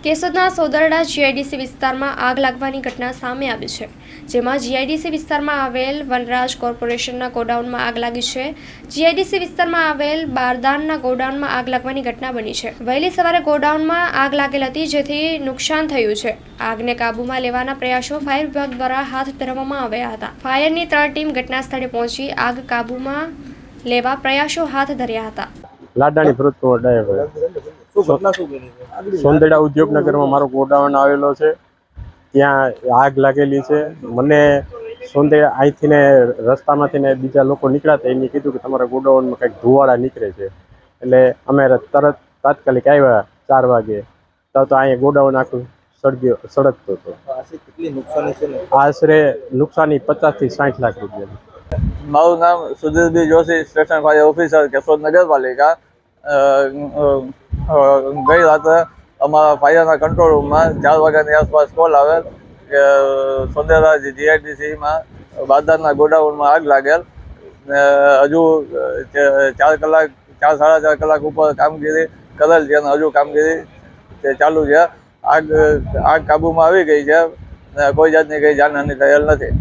કેશોદના સોદરડા GIDC વિસ્તારમાં આગ લાગવાની ઘટના સામે આવી છે, જેમાં જીઆઈડીસી વિસ્તારમાં આવેલ વનરાજ કોર્પોરેશનના ગોડાઉનમાં આગ લાગી છે. જીઆઈડીસી વિસ્તારમાં આવેલ બારદાનના ગોડાઉનમાં આગ લાગવાની ઘટના બની છે. વહેલી સવારે ગોડાઉનમાં આગ લાગેલ હતી, જેથી નુકસાન થયું છે. આગને કાબૂમાં લેવાના પ્રયાસો ફાયર વિભાગ દ્વારા હાથ ધરવામાં આવ્યા હતા. ફાયરની 3 ટીમ ઘટના સ્થળે પહોંચી આગ કાબૂમાં લેવા પ્રયાસો હાથ ધર્યા હતા. લાડાણી ભરતકુમાર ડાયર સોંદડા ઉદ્યોગનગરમાં મારો ગોડાઉન આવેલો છે. ત્યાં આગ લાગેલી છે. મને સોંદડા અહીંથી ને રસ્તામાંથી ને બીજા લોકો નીકળ્યા હતા, એને કીધું કે તમારા ગોડાઉનમાં કંઈક ધુવાળા નીકળે છે. એટલે અમે તરત તાત્કાલિક આવ્યા 4 વાગે. તો અહીંયા ગોડાઉન આખું સળગતો હતો. આશરે નુકસાની 50 થી 60 લાખ રૂપિયા. મારું નામ સુધીરભાઈ Joshi, station fire officer, Keshod નગરપાલિકા. ગઈ રાત્રે અમારા ફાયરના કંટ્રોલ રૂમમાં 4 વાગ્યાની આસપાસ કોલ આવેલ કે સોંદરા જીઆઈડીસીમાં બારદાનના ગોડાઉનમાં આગ લાગેલ. હજુ 4-4.5 કલાક ઉપર કામગીરી કરેલ છે અને હજુ કામગીરી ચાલુ છે. આગ કાબૂમાં આવી ગઈ છે. કોઈ જાતની કંઈ જાનહાનિ થયેલ નથી.